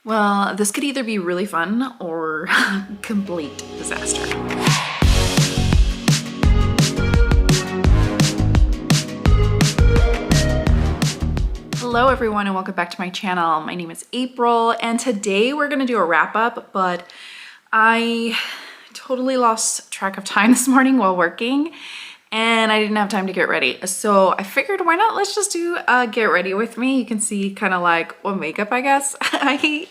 Well, this could either be really fun or complete disaster. Hello everyone and welcome back to my channel. My name is April and today we're gonna do a wrap up, but I totally lost track of time this morning while working and I didn't have time to get ready. So I figured why not, let's just do a get ready with me. You can see kind of like what makeup I guess I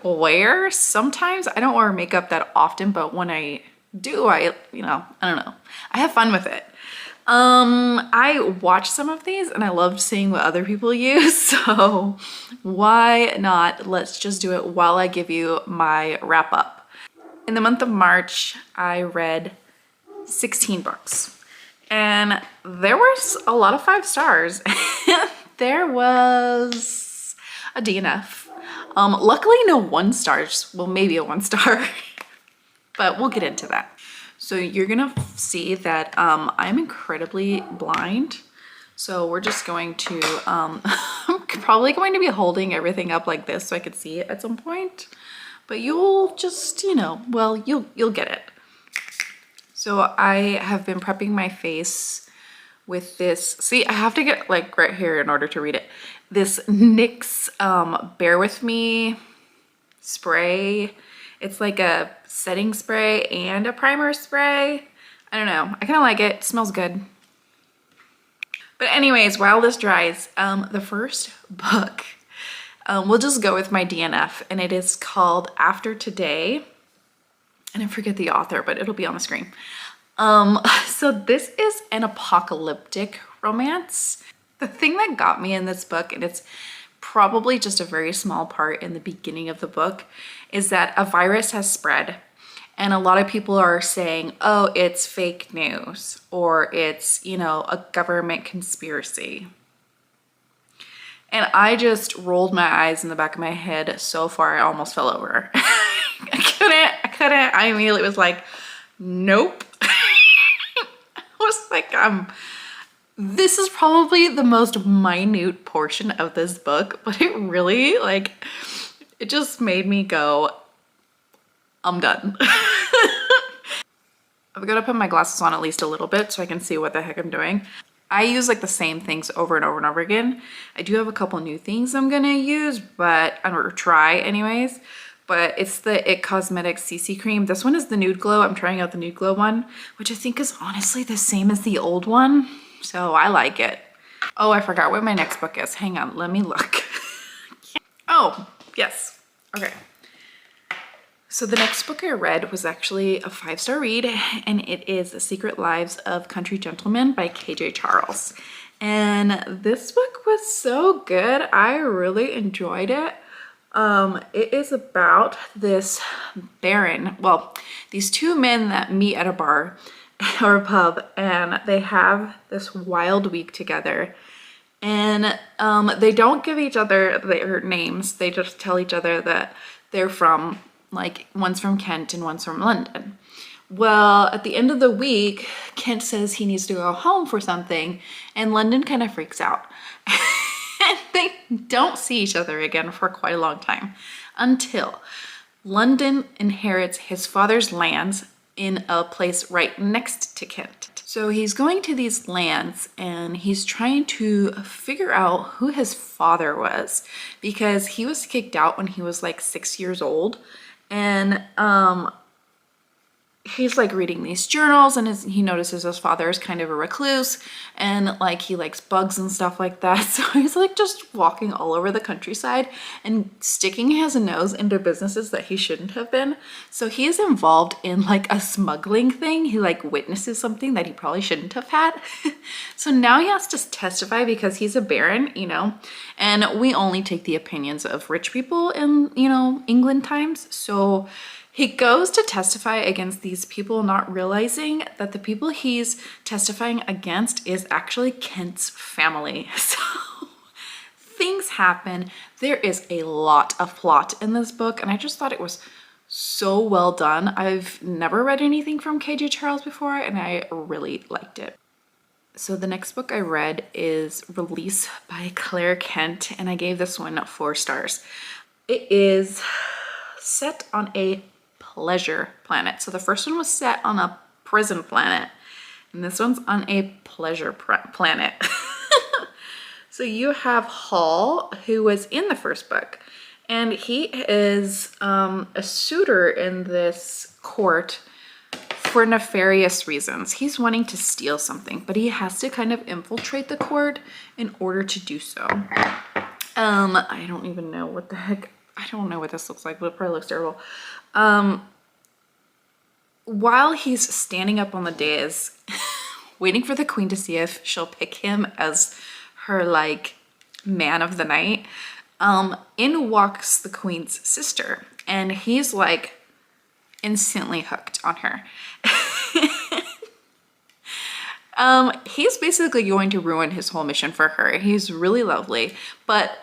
wear. Sometimes I don't wear makeup that often, but when I do, I don't know. I have fun with it. I watched some of these and I loved seeing what other people use. So why not? Let's just do it while I give you my wrap up. In the month of March, I read 16 books and there was a lot of 5 stars. There was a DNF. Luckily no 1 stars. Well, maybe a 1 star, but we'll get into that. So you're gonna see that I'm incredibly blind. So we're just going to, I'm probably going to be holding everything up like this so I could see it at some point. But you'll just, well, you'll get it. So I have been prepping my face with this. See, I have to get like right here in order to read it. This NYX Bear With Me spray. It's like a setting spray and a primer spray. I don't know. I kind of like it. It smells good. But anyways, while this dries, the first book, we'll just go with my DNF, and it is called After Today. And I forget the author, but it'll be on the screen. So this is an apocalyptic romance. The thing that got me in this book, and it's probably just a very small part in the beginning of the book, is that a virus has spread and a lot of people are saying, oh, it's fake news or it's, a government conspiracy. And I just rolled my eyes in the back of my head so far I almost fell over. I couldn't. I immediately was like, nope. I was like, this is probably the most minute portion of this book, but it really, it just made me go, I'm done. I've got to put my glasses on at least a little bit so I can see what the heck I'm doing. I use like the same things over and over and over again. I do have a couple new things I'm gonna use, or try anyways. But it's the IT Cosmetics CC cream. This one is the Nude Glow. I'm trying out the Nude Glow one, which I think is honestly the same as the old one. So I like it. Oh, I forgot what my next book is. Hang on, let me look. Oh, yes. Okay. So the next book I read was actually a 5-star read, and it is The Secret Lives of Country Gentlemen by KJ Charles. And this book was so good. I really enjoyed it. It is about this baron, well, these 2 men that meet at a bar or a pub, and they have this wild week together. And they don't give each other their names. They just tell each other that they're from, one's from Kent and one's from London. Well, at the end of the week, Kent says he needs to go home for something, and London kind of freaks out. And they don't see each other again for quite a long time until London inherits his father's lands in a place right next to Kent. So he's going to these lands and he's trying to figure out who his father was, because he was kicked out when he was like 6 years old. And he's like reading these journals, and he notices his father is kind of a recluse and he likes bugs and stuff like that. So he's like just walking all over the countryside and sticking his nose into businesses that he shouldn't have been. So he is involved in a smuggling thing. He witnesses something that he probably shouldn't have had. So now he has to testify because he's a baron, and we only take the opinions of rich people in, England times. So he goes to testify against these people, not realizing that the people he's testifying against is actually Kent's family. So things happen. There is a lot of plot in this book, and I just thought it was so well done. I've never read anything from KJ Charles before, and I really liked it. So the next book I read is Release by Claire Kent, and I gave this one 4 stars. It is set on a pleasure planet. So the first one was set on a prison planet, and this one's on a pleasure planet. So you have Hall, who was in the first book, and he is a suitor in this court for nefarious reasons. He's wanting to steal something, but he has to kind of infiltrate the court in order to do so. I don't even know what the heck, I don't know what this looks like, but it probably looks terrible. While he's standing up on the dais, waiting for the queen to see if she'll pick him as her like man of the night, in walks the queen's sister, and he's like instantly hooked on her. He's basically going to ruin his whole mission for her. He's really lovely, but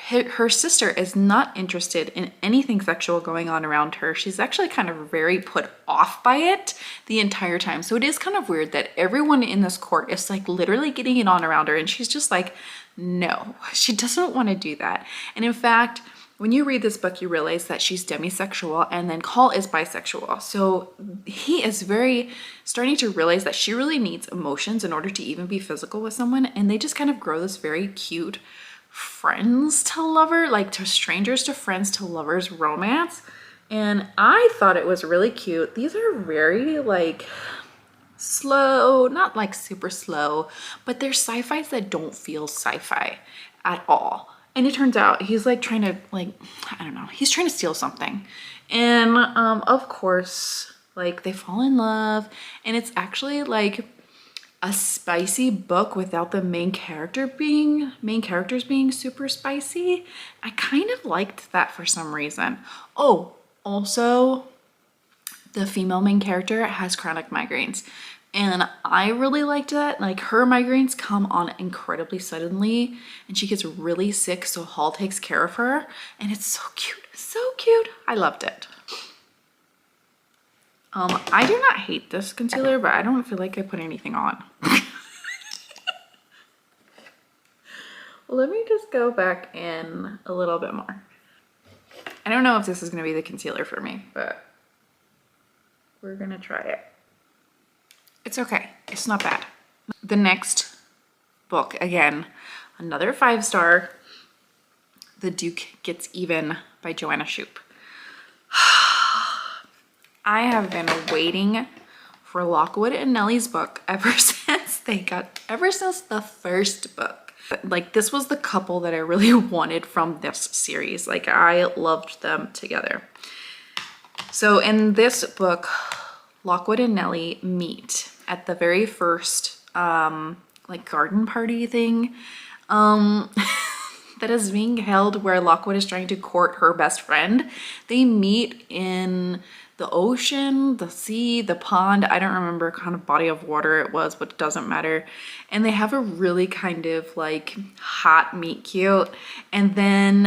her sister is not interested in anything sexual going on around her. She's actually kind of very put off by it the entire time. So it is kind of weird that everyone in this court is like literally getting it on around her, and she's just like, no, she doesn't want to do that. And in fact, when you read this book, you realize that she's demisexual, and then Call is bisexual. So he is very starting to realize that she really needs emotions in order to even be physical with someone. And they just kind of grow this very cute friends to lover, like to strangers to friends to lovers romance. And I thought it was really cute. These are very like slow, not like super slow, but they're sci-fis that don't feel sci-fi at all. And it turns out he's like trying to like, I don't know, he's trying to steal something. And of course, like they fall in love, and it's actually like a spicy book without the main characters being super spicy. I kind of liked that for some reason. Oh, also the female main character has chronic migraines, and I really liked that. Like her migraines come on incredibly suddenly, and she gets really sick, so Hall takes care of her, and it's so cute, so cute. I loved it. I do not hate this concealer, but I don't feel like I put anything on. Let me just go back in a little bit more. I don't know if this is going to be the concealer for me, but we're going to try it. It's okay. It's not bad. The next book, again, another 5-star, The Duke Gets Even by Joanna Shupe. I have been waiting for Lockwood and Nellie's book ever since the first book. Like this was the couple that I really wanted from this series. Like I loved them together. So in this book, Lockwood and Nellie meet at the very first like garden party thing that is being held, where Lockwood is trying to court her best friend. They meet in the ocean, the sea, the pond. I don't remember what kind of body of water it was, but it doesn't matter. And they have a really kind of like hot meet cute. And then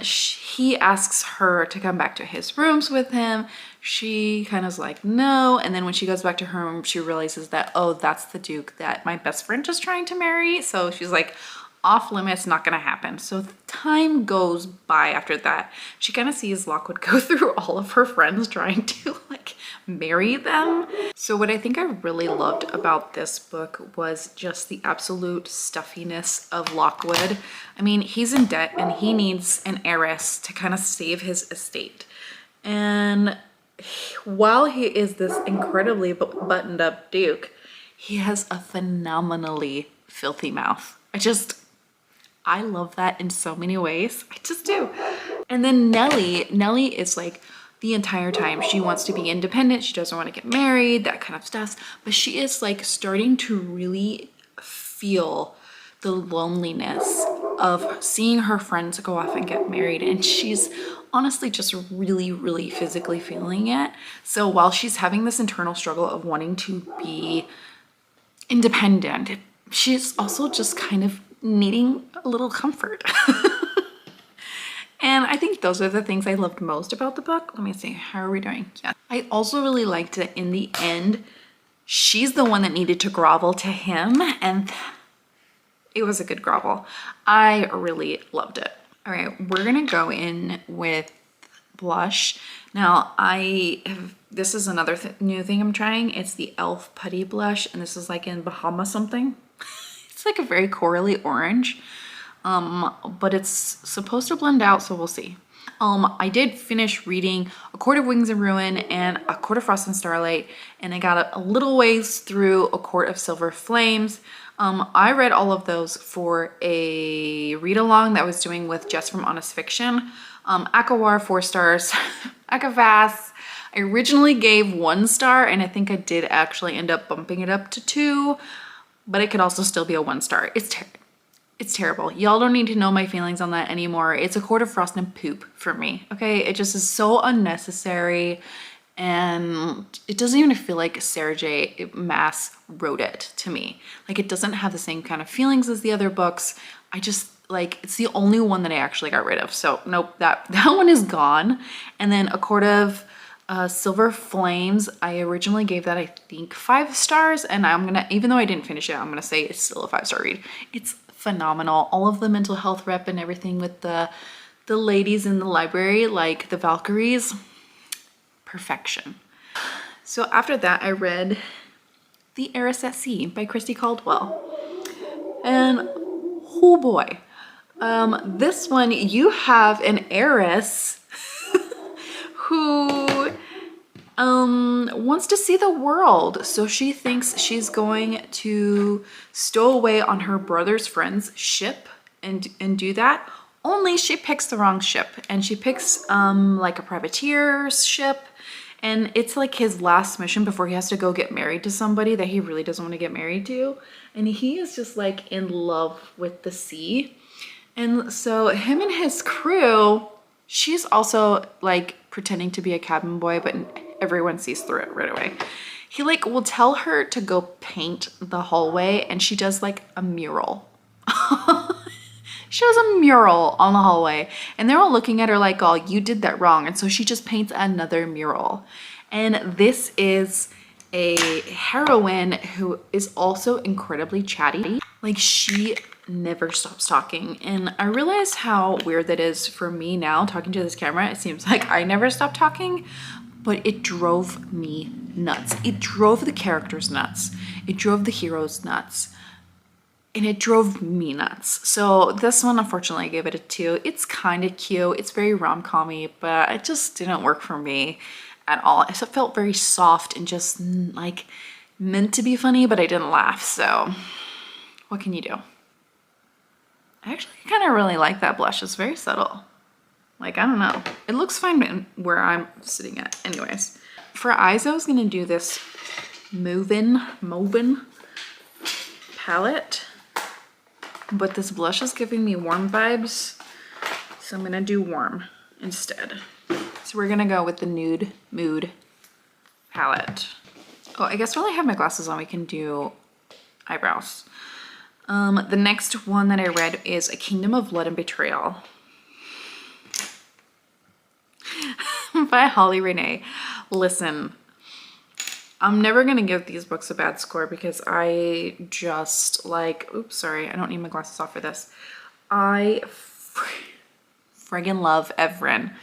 he asks her to come back to his rooms with him. She kind of is like, no. And then when she goes back to her room, she realizes that, oh, that's the Duke that my best friend is trying to marry. So she's like, off limits, not gonna happen. So time goes by after that. She kind of sees Lockwood go through all of her friends trying to like marry them. So what I think I really loved about this book was just the absolute stuffiness of Lockwood. I mean, he's in debt and he needs an heiress to kind of save his estate. And while he is this incredibly buttoned up Duke, he has a phenomenally filthy mouth. I love that in so many ways. I just do. And then Nellie is like the entire time she wants to be independent. She doesn't want to get married, that kind of stuff. But she is like starting to really feel the loneliness of seeing her friends go off and get married. And she's honestly just really, really physically feeling it. So while she's having this internal struggle of wanting to be independent, she's also just kind of needing a little comfort. And I think those are the things I loved most about the book. Let me see, how are we doing? Yeah. I also really liked it in the end. She's the one that needed to grovel to him, and it was a good grovel. I really loved it. All right, we're gonna go in with blush. Now this is another new thing I'm trying. It's the e.l.f. Putty Blush, and this is like in Bahama something. It's like a very corally orange, but it's supposed to blend out, so we'll see. I did finish reading A Court of Wings and Ruin and A Court of Frost and Starlight, and I got a little ways through A Court of Silver Flames. I read all of those for a read-along that I was doing with Jess from Honest Fiction. Akawar, 4 stars. Akavas, I originally gave 1 star, and I think I did actually end up bumping it up to 2, but it could also still be a 1 star. It's terrible. Y'all don't need to know my feelings on that anymore. It's A Court of Frost and poop for me, okay? It just is so unnecessary, and it doesn't even feel like Sarah J. Maas wrote it to me. Like, it doesn't have the same kind of feelings as the other books. I just, like, it's the only one that I actually got rid of. So, nope, that one is gone. And then A Court of Silver Flames, I originally gave that, I think, 5 stars, and I'm gonna, even though I didn't finish it, I'm gonna say it's still a 5-star read. It's phenomenal. All of the mental health rep and everything with the ladies in the library, like the Valkyries, perfection. So after that, I read The Heiress at Sea by Christy Caldwell. And oh boy, this one, you have an heiress who wants to see the world. So she thinks she's going to stow away on her brother's friend's ship and do that. Only she picks the wrong ship, and she picks like a privateer's ship, and it's like his last mission before he has to go get married to somebody that he really doesn't want to get married to. And he is just like in love with the sea. And so him and his crew, she's also like pretending to be a cabin boy, but everyone sees through it right away. He like will tell her to go paint the hallway, and she does like a mural. She does a mural on the hallway, and they're all looking at her like, oh, you did that wrong. And so she just paints another mural. And this is a heroine who is also incredibly chatty. Like, she never stops talking, and I realize how weird that is for me now talking to this camera. It seems like I never stop talking, but it drove me nuts. It drove the characters nuts. It drove the heroes nuts, and it drove me nuts. So this one, unfortunately, I gave it a 2. It's kind of cute. It's very rom-com-y, but it just didn't work for me at all. It felt very soft and just like meant to be funny, but I didn't laugh. So what can you do? I actually kind of really like that blush. It's very subtle. Like, I don't know. It looks fine where I'm sitting at. Anyways, for eyes, I was gonna do this Movin' palette, but this blush is giving me warm vibes, so I'm gonna do warm instead. So we're gonna go with the Nude Mood palette. Oh, I guess while I have my glasses on, we can do eyebrows. The next one that I read is A Kingdom of Blood and Betrayal by Holly Renee. Listen, I'm never gonna give these books a bad score because I just like, oops, sorry, I don't need my glasses off for this. I friggin' love Evren.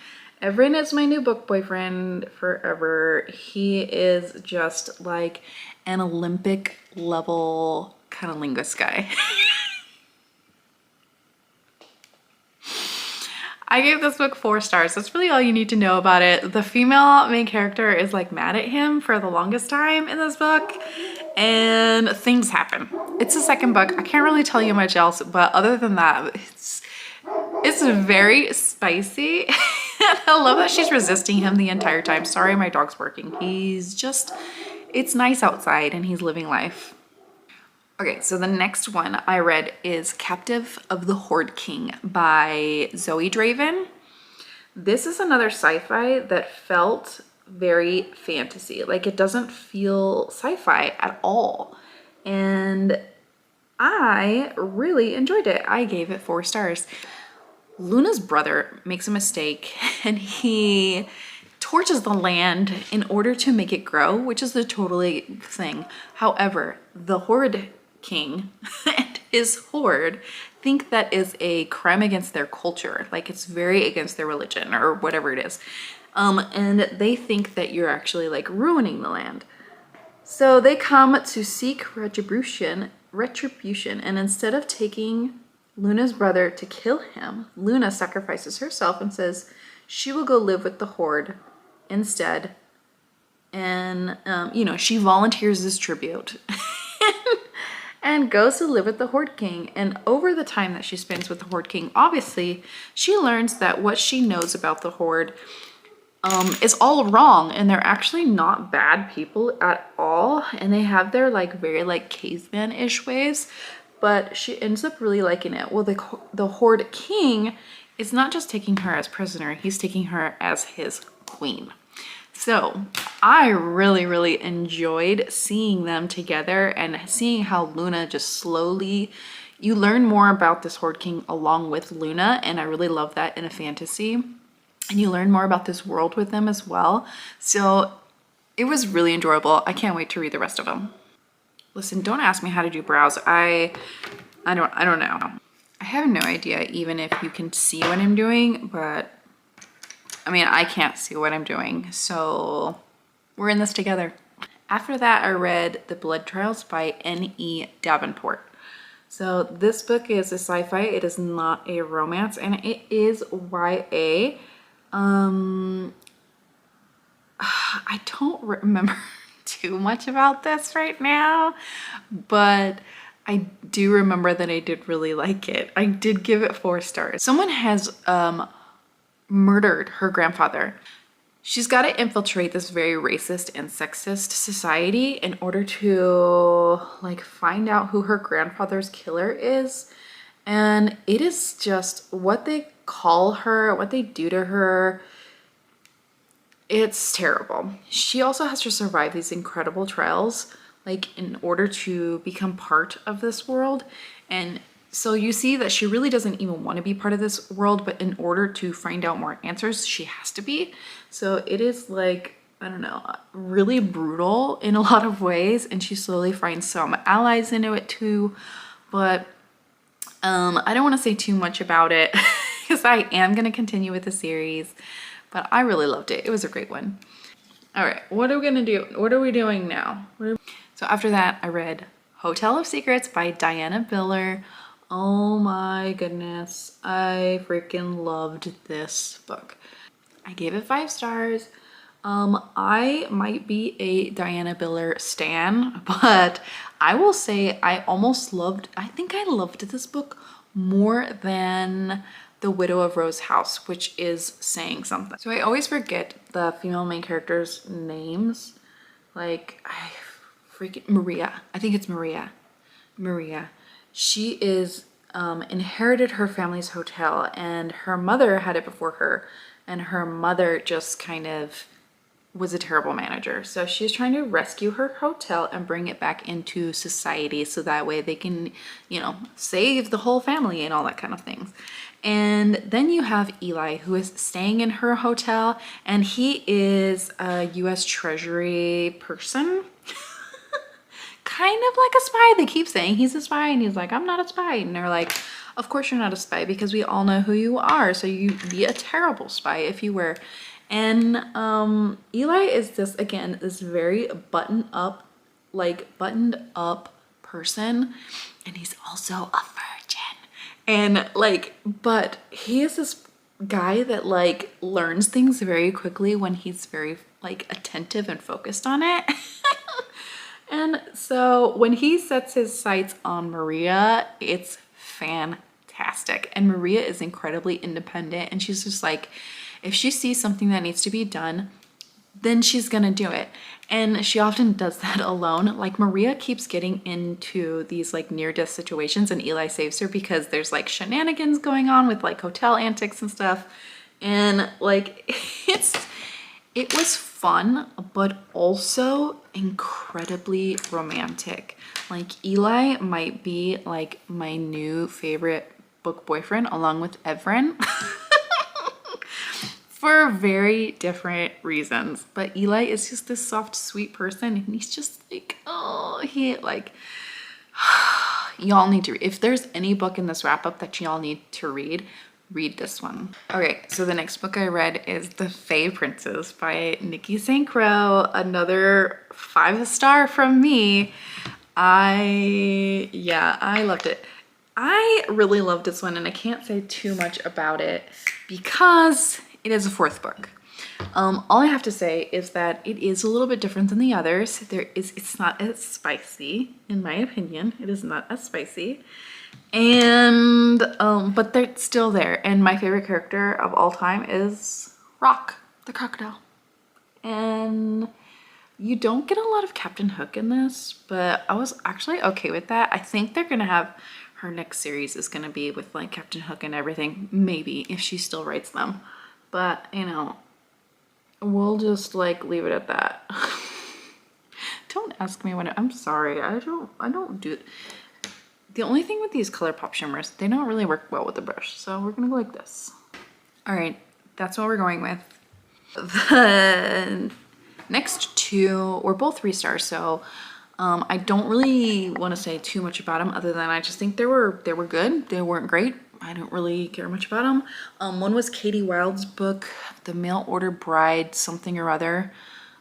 Evren is my new book boyfriend forever. He is just like an Olympic level kind of linguist guy. I gave this book 4 stars. That's really all you need to know about it. The female main character is like mad at him for the longest time in this book, and things happen. It's the second book. I can't really tell you much else, but other than that, it's very spicy. I love that she's resisting him the entire time. Sorry, my dog's barking. He's just, it's nice outside and he's living life. Okay, so the next one I read is Captive of the Horde King by Zoe Draven. This is another sci-fi that felt very fantasy. Like, it doesn't feel sci-fi at all. And I really enjoyed it. I gave it 4 stars. Luna's brother makes a mistake and he torches the land in order to make it grow, which is the totally thing. However, the Horde King his horde think that is a crime against their culture. Like it's very against their religion or whatever it is. And they think that you're actually like ruining the land. So they come to seek retribution, and instead of taking Luna's brother to kill him, Luna sacrifices herself and says she will go live with the horde instead. And, you know, she volunteers this tribute and goes to live with the Horde King. And over the time that she spends with the Horde King, obviously, she learns that what she knows about the Horde is all wrong, and they're actually not bad people at all. And they have their like very like caveman-ish ways, but she ends up really liking it. Well, the Horde King is not just taking her as prisoner, he's taking her as his queen. So I really, really enjoyed seeing them together and seeing how Luna just slowly, you learn more about this Horde King along with Luna, and I really love that in a fantasy. And you learn more about this world with them as well. So it was really enjoyable. I can't wait to read the rest of them. Listen, don't ask me how to do brows. I don't know. I have no idea even if you can see what I'm doing, but I mean, I can't see what I'm doing, so we're in this together. After that, I read The Blood Trials by N.E. Davenport. So this book is a sci-fi. It is not a romance, and it is YA. I don't remember too much about this right now, but I do remember that I did really like it. I did give it 4 stars. Someone has murdered her grandfather. She's got to infiltrate this very racist and sexist society in order to like find out who her grandfather's killer is. And it is just what they call her, what they do to her. It's terrible. She also has to survive these incredible trials, like in order to become part of this world. And so you see that she really doesn't even want to be part of this world, but in order to find out more answers, she has to be. So it is like, I don't know, really brutal in a lot of ways. And she slowly finds some allies into it too. But I don't want to say too much about it because I am going to continue with the series. But I really loved it. It was a great one. All right, what are we going to do? What are we doing now? So after that, I read Hotel of Secrets by Diana Biller. Oh my goodness, I freaking loved this book. I gave it 5 stars. I might be a Diana Biller stan, but I will say I think I loved this book more than The Widow of Rose House, which is saying something. So I always forget the female main characters' names. Like, Maria. I think it's Maria. She is inherited her family's hotel, and her mother had it before her, and her mother just kind of was a terrible manager. So she's trying to rescue her hotel and bring it back into society so that way they can, you know, save the whole family and all that kind of things. And then you have Eli, who is staying in her hotel, and he is a US Treasury person. Kind of like a spy. They keep saying he's a spy, and he's like, I'm not a spy. And they're like, of course you're not a spy, because we all know who you are. So you'd be a terrible spy if you were. And Eli is this, again, this very buttoned up person. And he's also a virgin. And like, but he is this guy that like learns things very quickly when he's very like attentive and focused on it. And so when he sets his sights on Maria, it's fantastic. And Maria is incredibly independent, and she's just like, if she sees something that needs to be done, then she's gonna do it. And she often does that alone. Like, Maria keeps getting into these like near-death situations, and Eli saves her because there's like shenanigans going on with like hotel antics and stuff. And like, it was fun, but also incredibly romantic. Like, Eli might be like my new favorite book boyfriend along with Evren. For very different reasons. But Eli is just this soft, sweet person, and he's just like, oh, he like, Y'all need to, if there's any book in this wrap up that y'all need to read this one. Okay, so the next book I read is The Fae Princes by Nikki St. Crow. Another 5-star from me. I loved it. I really loved this one, and I can't say too much about it because it is a 4th book. All I have to say is that it is a little bit different than the others. It's not as spicy, in my opinion. It is not as spicy. And, but they're still there. And my favorite character of all time is Rock, the crocodile. And you don't get a lot of Captain Hook in this, but I was actually okay with that. I think they're gonna have, her next series is gonna be with like Captain Hook and everything, maybe, if she still writes them. But, you know, we'll just like leave it at that. Don't ask me when I'm sorry. I don't do it. The only thing with these ColourPop shimmers, they don't really work well with the brush. So we're gonna go like this. All right, that's what we're going with. The next 2 were both 3 stars. So I don't really want to say too much about them, other than I just think they were good. They weren't great. I don't really care much about them. One was Katie Wilde's book, The Mail Order Bride, something or other.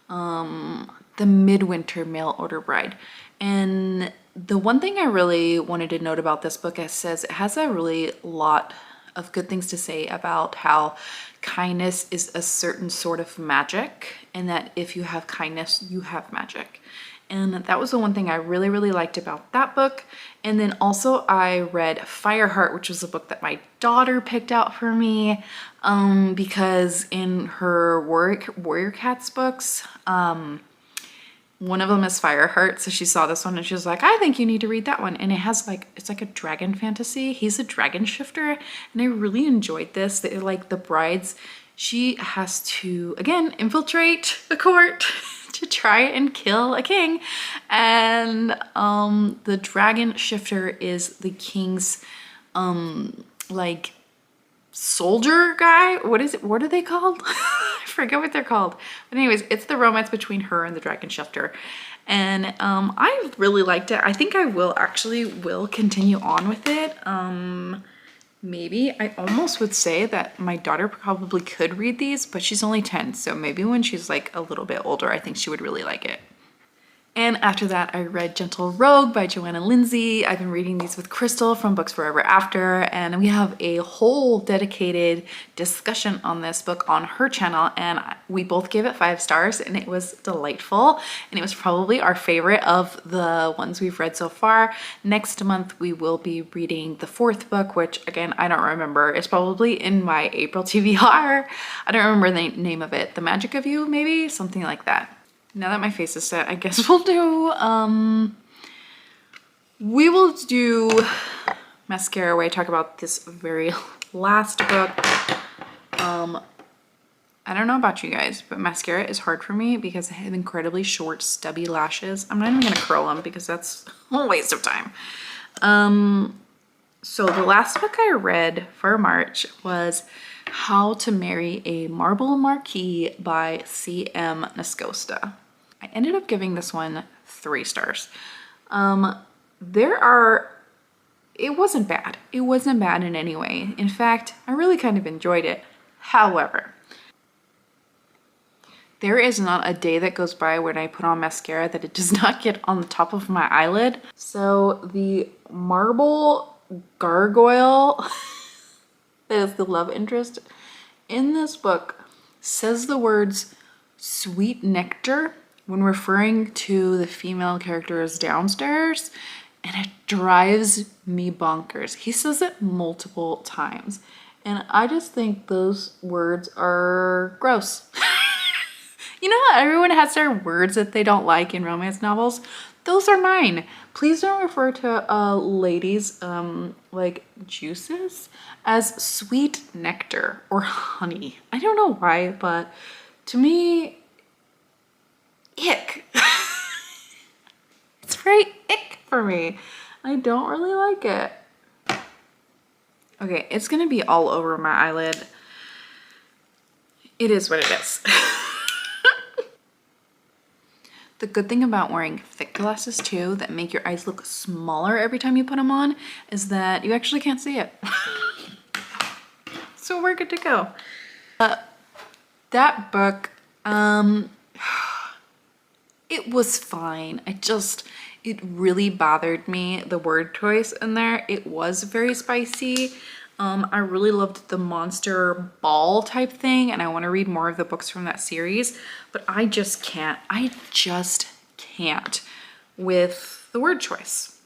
The Midwinter Mail Order Bride. And the one thing I really wanted to note about this book, it says it has a really lot of good things to say about how kindness is a certain sort of magic, and that if you have kindness, you have magic. And that was the one thing I really, really liked about that book. And then also I read Fireheart, which was a book that my daughter picked out for me because in her Warrior Cats books, one of them is Fireheart. So she saw this one and she was like, I think you need to read that one. And it has like, it's like a dragon fantasy. He's a dragon shifter. And I really enjoyed this. Like the brides, she has to, again, infiltrate a court to try and kill a king. And the dragon shifter is the king's like soldier guy. What is it? What are they called? I forget what they're called. But anyways, it's the romance between her and the dragon shifter. And I really liked it. I think I will continue on with it. Maybe I almost would say that my daughter probably could read these, but she's only 10. So maybe when she's like a little bit older, I think she would really like it. And after that, I read Gentle Rogue by Joanna Lindsay. I've been reading these with Crystal from Books Forever After, and we have a whole dedicated discussion on this book on her channel, and we both gave it 5 stars, and it was delightful, and it was probably our favorite of the ones we've read so far. Next month, we will be reading the 4th book, which again, I don't remember. It's probably in my April TBR. I don't remember the name of it. The Magic of You, maybe? Something like that. Now that my face is set, I guess we'll do, we will do Mascara where I talk about this very last book. I don't know about you guys, but mascara is hard for me because I have incredibly short, stubby lashes. I'm not even gonna curl them because that's a waste of time. So the last book I read for March was How to Marry a Marble Marquis by C.M. Nascosta. I ended up giving this one 3 stars. It wasn't bad. It wasn't bad in any way. In fact, I really kind of enjoyed it. However, there is not a day that goes by when I put on mascara that it does not get on the top of my eyelid. So the marble gargoyle that is the love interest in this book says the words sweet nectar when referring to the female characters downstairs, and it drives me bonkers. He says it multiple times, and I just think those words are gross. You know how everyone has their words that they don't like in romance novels? Those are mine. Please don't refer to ladies' like juices as sweet nectar or honey. I don't know why, but to me, ick. It's very ick for me. I don't really like it. Okay, it's gonna be all over my eyelid. It is what it is. The good thing about wearing thick glasses too that make your eyes look smaller every time you put them on is that you actually can't see it. So we're good to go. That book, it was fine. It really bothered me, the word choice in there. It was very spicy. I really loved the monster ball type thing, and I want to read more of the books from that series, but I just can't with the word choice.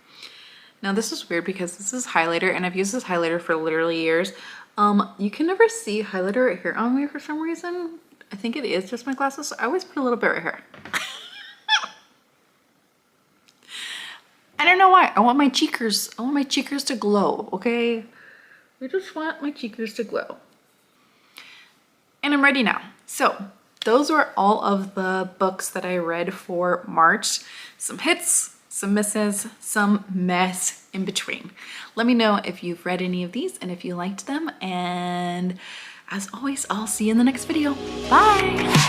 Now this is weird because this is highlighter, and I've used this highlighter for literally years. You can never see highlighter right here on me for some reason. I think it is just my glasses, so I always put a little bit right here. I don't know why. I want my cheekers to glow, okay? I just want my cheekers to glow. And I'm ready now. So those were all of the books that I read for March. Some hits, some misses, some mess in between. Let me know if you've read any of these and if you liked them. And as always, I'll see you in the next video. Bye.